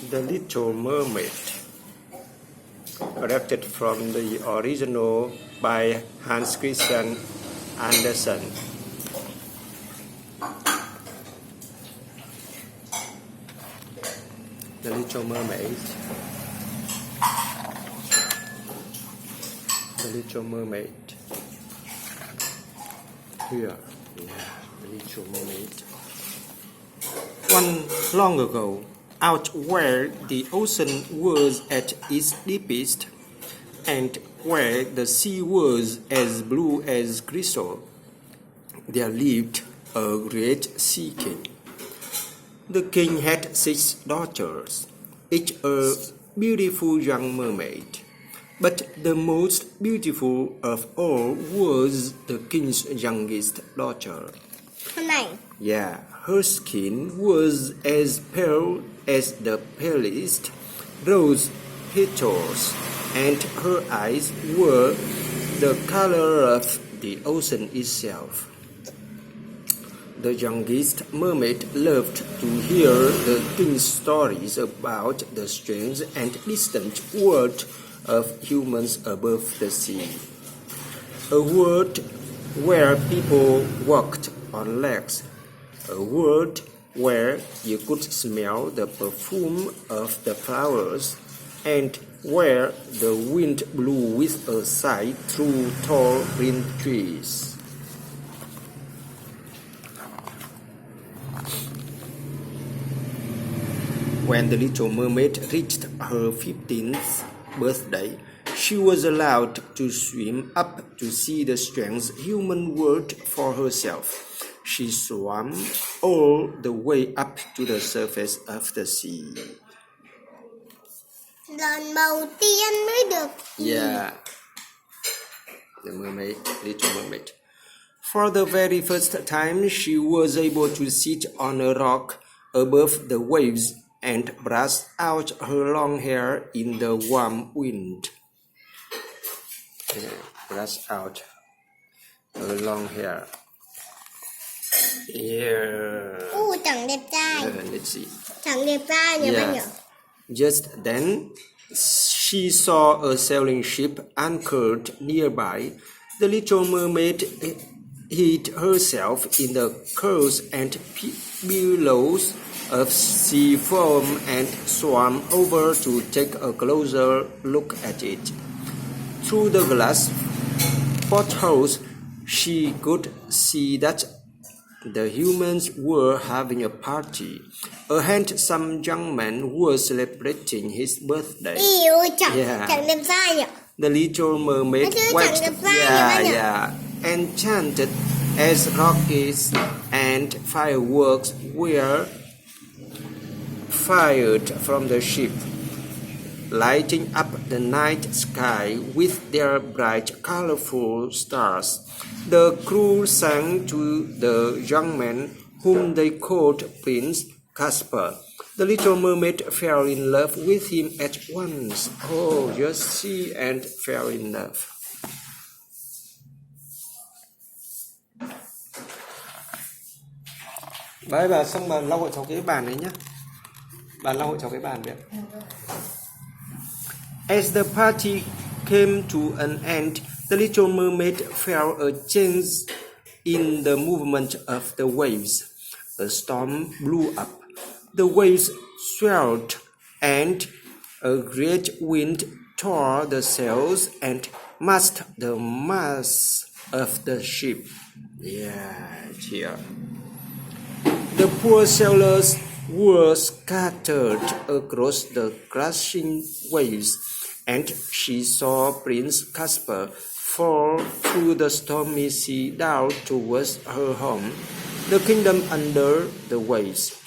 The Little Mermaid, adapted from the original by Hans Christian Andersen. The Little Mermaid. The Little Mermaid. Here, the Little Mermaid. One long ago, out where the ocean was at its deepest, and where the sea was as blue as crystal, there lived a great sea king. The king had 6 daughters, each a beautiful young mermaid. But the most beautiful of all was the king's youngest daughter. Yeah, her skin was as pale as the palest rose petals, and her eyes were the color of the ocean itself. The youngest mermaid loved to hear the king's stories about the strange and distant world of humans above the sea. A world where people walked on legs. A world where you could smell the perfume of the flowers, and where the wind blew with a sigh through tall green trees. When the Little Mermaid reached her 15th birthday, she was allowed to swim up to see the strange human world for herself. She swam all the way up to the surface of the sea. Lần đầu tiên mới được. Yeah, the mermaid, Little Mermaid. For the very first time, she was able to sit on a rock above the waves and brush out her long hair in the warm wind. Brush out her long hair. Yeah. Chẳng đẹp trai. Let's see. Chẳng đẹp trai nhỉ bạn nhỉ? Just then, she saw a sailing ship anchored nearby. The Little Mermaid hid herself in the curls and billows of sea foam and swam over to take a closer look at it. Through the glass portholes, she could see that the humans were having a party. A handsome young man was celebrating his birthday. Chẳng đẹp trai nhỉ? The Little Mermaid watched, enchanted as rockets and fireworks were fired from the ship, lighting up the night sky with their bright, colorful stars. The crew sang to the young man, whom they called Prince Caspar. The Little Mermaid fell in love with him at once. Oh, just see, and fell in love. Đấy, bà xong bà lau hộ cháu cái bàn đấy nhá. Bà lau hộ cháu cái bàn vậy. As the party came to an end, the Little Mermaid felt a change in the movement of the waves. A storm blew up. The waves swelled, and a great wind tore the sails and mashed the masts of the ship. Here. The poor sailors were scattered across the crashing waves, and she saw Prince Caspar fall through the stormy sea down towards her home, the kingdom under the waves.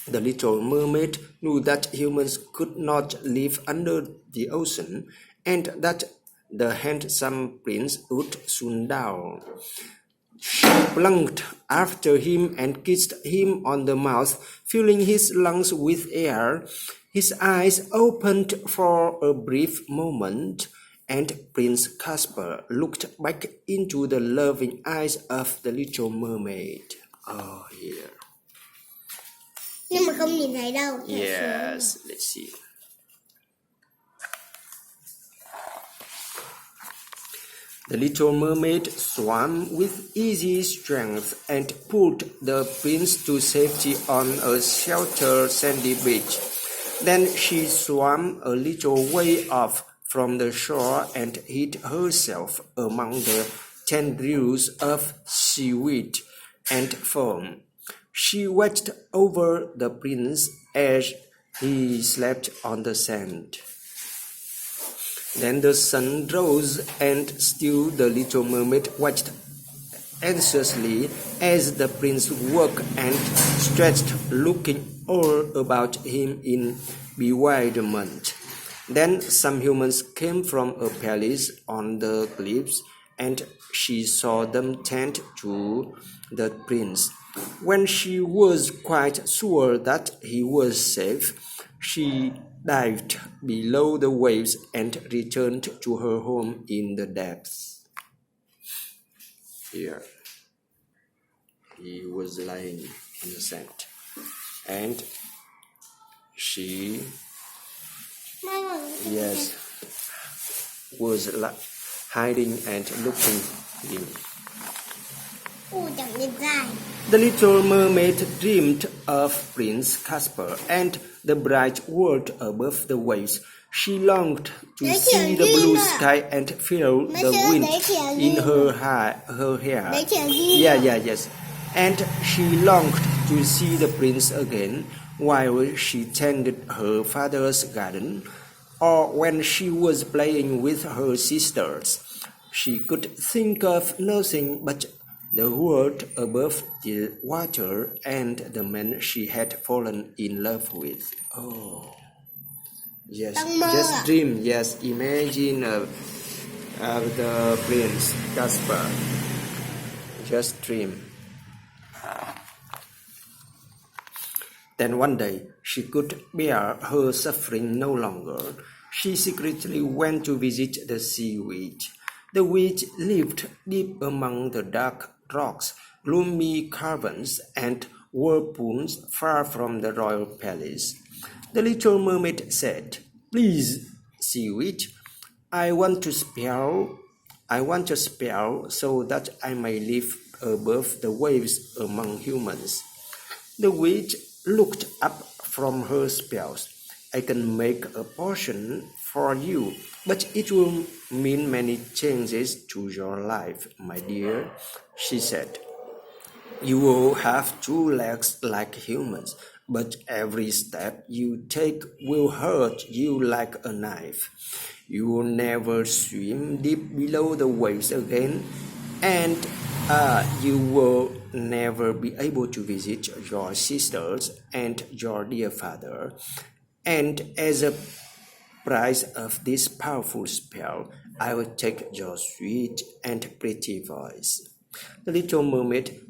The Little Mermaid knew that humans could not live under the ocean, and that the handsome prince would soon die. She plunged after him and kissed him on the mouth, filling his lungs with air. His eyes opened for a brief moment, and Prince Caspar looked back into the loving eyes of the Little Mermaid. Oh, here. Nhưng mà không nhìn thấy đâu. Yes, let's see. The little mermaid swam with easy strength and pulled the prince to safety on a sheltered sandy beach. Then she swam a little way off from the shore and hid herself among the tendrils of seaweed and foam. She watched over the prince as he slept on the sand. Then the sun rose, and still the little mermaid watched anxiously as the prince woke and stretched, looking all about him in bewilderment. Then some humans came from a palace on the cliffs, and she saw them tend to the prince. When she was quite sure that he was safe, she dived below the waves and returned to her home in the depths. Here, he was lying in the sand, and she, was hiding and looking in. Chẳng đẹp trai. The little mermaid dreamed of Prince Caspar and the bright world above the waves. She longed to see the blue sky and feel the wind in her hair. Yes. And she longed to see the prince again while she tended her father's garden, or when she was playing with her sisters. She could think of nothing but the world above the water and the man she had fallen in love with. Oh, yes, just dream. Yes, imagine the prince Caspar. Just dream. Then one day she could bear her suffering no longer. She secretly went to visit the seaweed. The witch lived deep among the dark rocks, gloomy caverns, and whirlpools far from the royal palace. The little mermaid said, "Please, seaweed, I want a spell so that I may live above the waves among humans." The witch looked up from her spells. "I can make a potion for you, but it will mean many changes to your life, my dear," she said. "You will have 2 legs like humans, but every step you take will hurt you like a knife. You will never swim deep below the waves again, and you will never be able to visit your sisters and your dear father. And as a price of this powerful spell, I will take your sweet and pretty voice." The little mermaid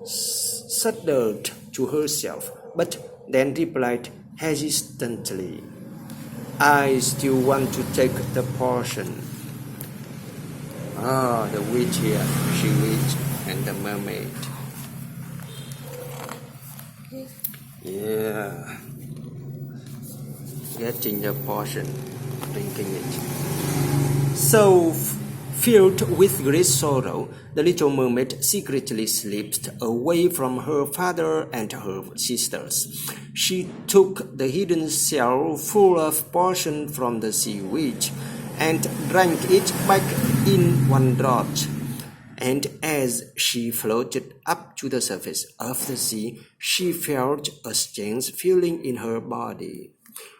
shuddered to herself, but then replied hesitantly, "I still want to take the potion." The witch here, she witch and the mermaid. Yeah. Getting the potion, drinking it. So, filled with great sorrow, the little mermaid secretly slipped away from her father and her sisters. She took the hidden shell full of potion from the sea witch and drank it back in one draught. And as she floated up to the surface of the sea, she felt a strange feeling in her body.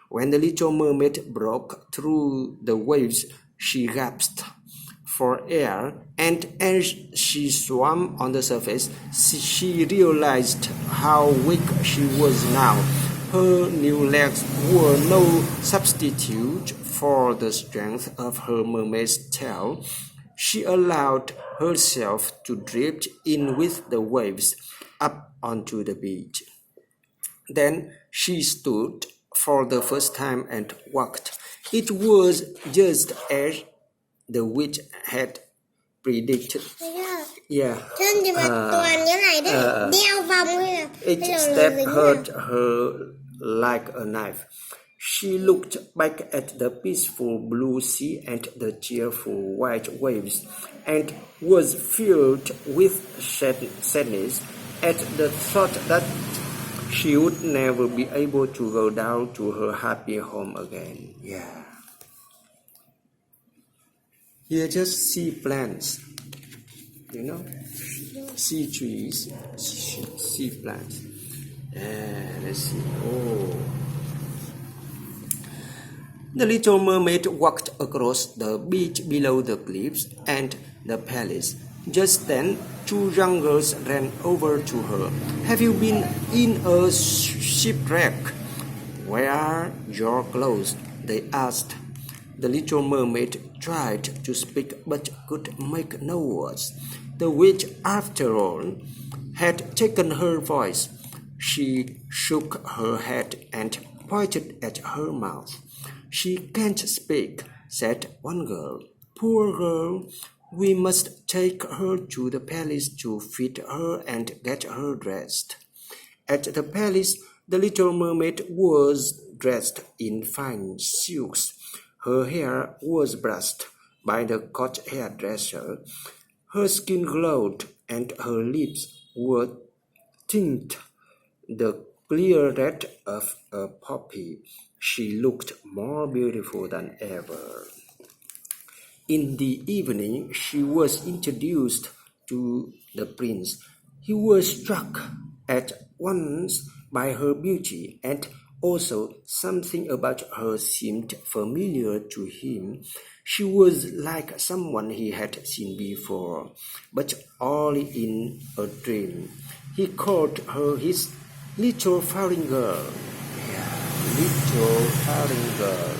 When the little mermaid broke through the waves, she gasped for air, and as she swam on the surface, she realized how weak she was now. Her new legs were no substitute for the strength of her mermaid's tail. She allowed herself to drift in with the waves up onto the beach. Then she stood for the first time and walked. It was just as the witch had predicted. Yeah. Trên thì mà toàn cái này đấy, đeo vòng hay là Each hay là step dính hurt her like a knife. She looked back at the peaceful blue sea and the cheerful white waves and was filled with sadness at the thought that she would never be able to go down to her happy home again. Yeah. Here just sea plants, you know, sea trees, sea plants. Let's see. Oh. The little mermaid walked across the beach below the cliffs and the palace. Just then, two young girls ran over to her. Have you been in a shipwreck? Where are your clothes? They asked. The little mermaid tried to speak but could make no words. The witch, after all, had taken her voice. She shook her head and pointed at her mouth. She can't speak, said one girl. Poor girl, we must take her to the palace to feed her and get her dressed. At the palace, the little mermaid was dressed in fine silks. Her hair was brushed by the court hairdresser. Her skin glowed and her lips were tinted the clear red of a poppy. She looked more beautiful than ever. In the evening, she was introduced to the prince. He was struck at once by her beauty, and also something about her seemed familiar to him. She was like someone he had seen before, but only in a dream. He called her his little foreign girl. Yeah, little foreign girl.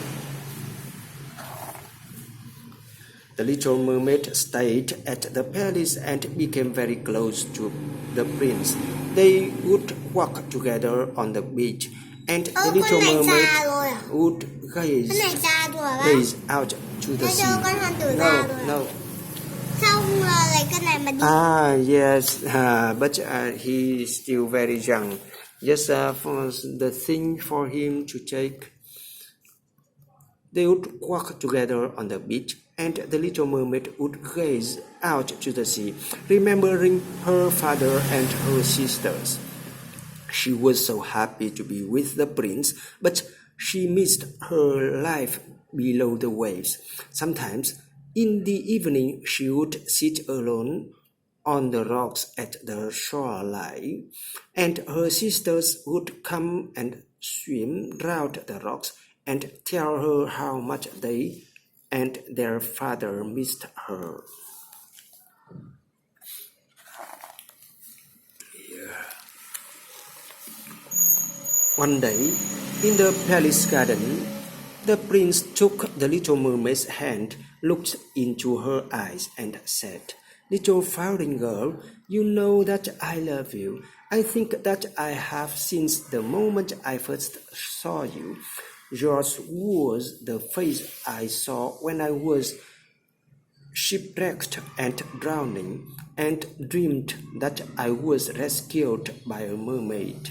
The little mermaid stayed at the palace and became very close to the prince. They would walk together on the beach, and the little mermaid would gaze out to the sea. No. Yes, but he is still very young. Just for the thing for him to take. They would walk together on the beach, and the little mermaid would gaze out to the sea, remembering her father and her sisters. She was so happy to be with the prince, but she missed her life below the waves. Sometimes, in the evening, she would sit alone on the rocks at the shoreline, and her sisters would come and swim round the rocks and tell her how much they and their father missed her. Yeah. One day, in the palace garden, the prince took the little mermaid's hand, looked into her eyes, and said, "Little foreign girl, you know that I love you. I think that I have since the moment I first saw you. Yours was the face I saw when I was shipwrecked and drowning, and dreamed that I was rescued by a mermaid."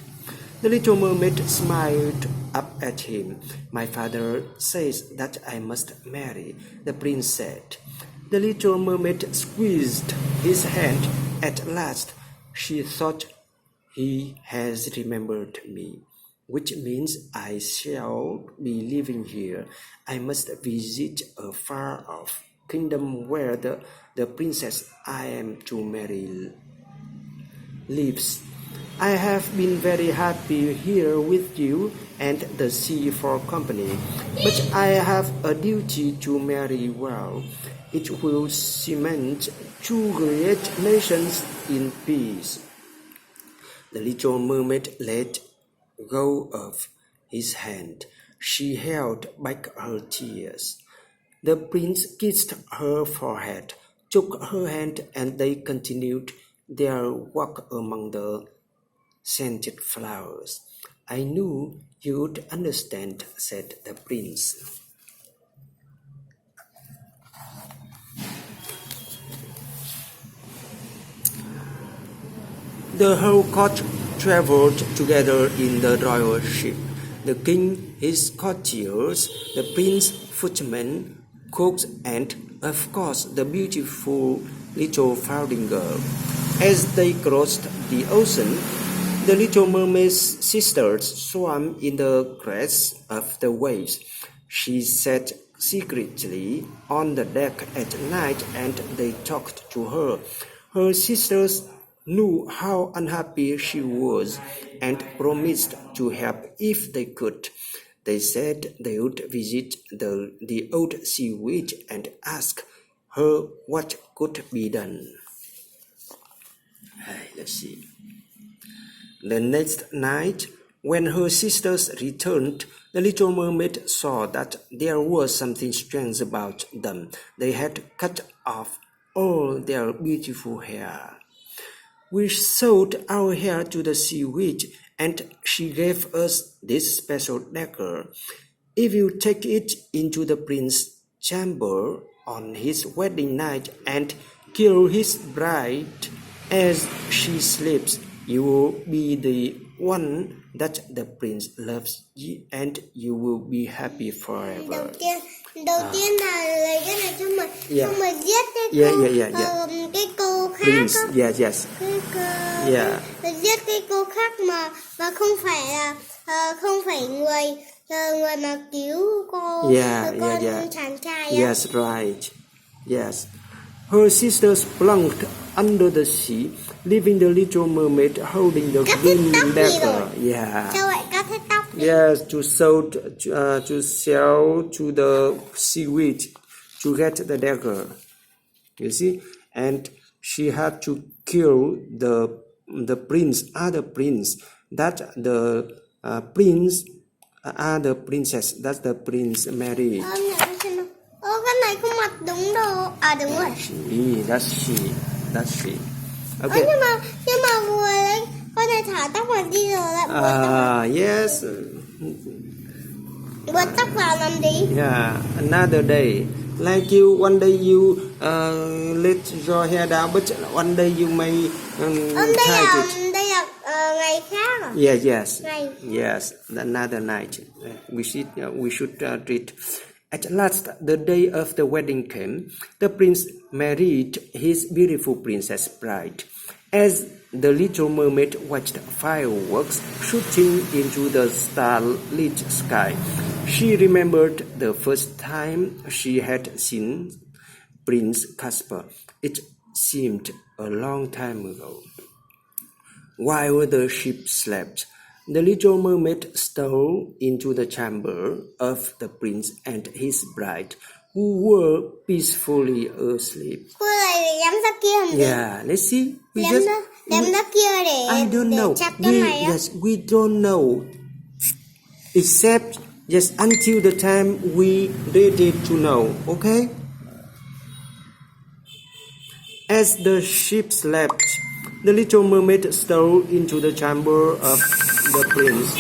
The little mermaid smiled up at him. "My father says that I must marry," the prince said. The little mermaid squeezed his hand. At last, she thought, "He has remembered me, which means I shall be living here. I must visit a far-off kingdom where the princess I am to marry lives. I have been very happy here with you and the sea for company, but I have a duty to marry well. It will cement two great nations in peace." The little mermaid let go of his hand. She held back her tears. The prince kissed her forehead, took her hand, and they continued their walk among the scented flowers. "I knew you would understand," said the prince. The whole court traveled together in the royal ship. The king, his courtiers, the prince, footmen, cooks, and, of course, the beautiful little founding girl. As they crossed the ocean, the little mermaid's sisters swam in the crest of the waves. She sat secretly on the deck at night and they talked to her. Her sisters knew how unhappy she was and promised to help if they could. They said they would visit the old sea witch and ask her what could be done. Let's see. The next night, when her sisters returned, the little mermaid saw that there was something strange about them. They had cut off all their beautiful hair. We sold our hair to the sea witch, and she gave us this special dagger. If you take it into the prince's chamber on his wedding night and kill his bride as she sleeps, you will be the one that the prince loves and you will be happy forever. Đầu tiên là lấy cái này cho mình giết cái cô khác. Prince, yes. Mình giết cái cô khác mà không phải người mà cứu cô con chàng trai. Yes, right. Yes. Her sisters plunged under the sea, leaving the little mermaid holding the green dagger. Sao lại cắt hết tóc? Yes, to sell to the sea witch to get the dagger. You see, and she had to kill the prince, other prince. That the prince, other princess. That's the prince married. Cái này không mặt đúng đâu. À đúng rồi. That's she. Okay. Nhưng mà vừa lấy con này thả tóc vào đi rồi lại buộc tóc. Yes. Buộc tóc vào làm gì? Yeah, another day. Like you, one day you let your hair down, but one day you may tie it. Đây là ngày khác à? Yes. Ngày. Yes, another night. We should treat. At last, the day of the wedding came. The prince married his beautiful princess bride. As the little mermaid watched fireworks shooting into the starlit sky, she remembered the first time she had seen Prince Caspar. It seemed a long time ago. While the ship slept, the little mermaid stole into the chamber of the prince and his bride, who were peacefully asleep. Cô này để nhắm ra kia làm gì? Yeah, let's see. Nhắm ra kia để I don't know. chặt con này á. Yes, we don't know. Except just until the time we ready to know. Okay? As the ship slept, the little mermaid stole into the chamber of the prince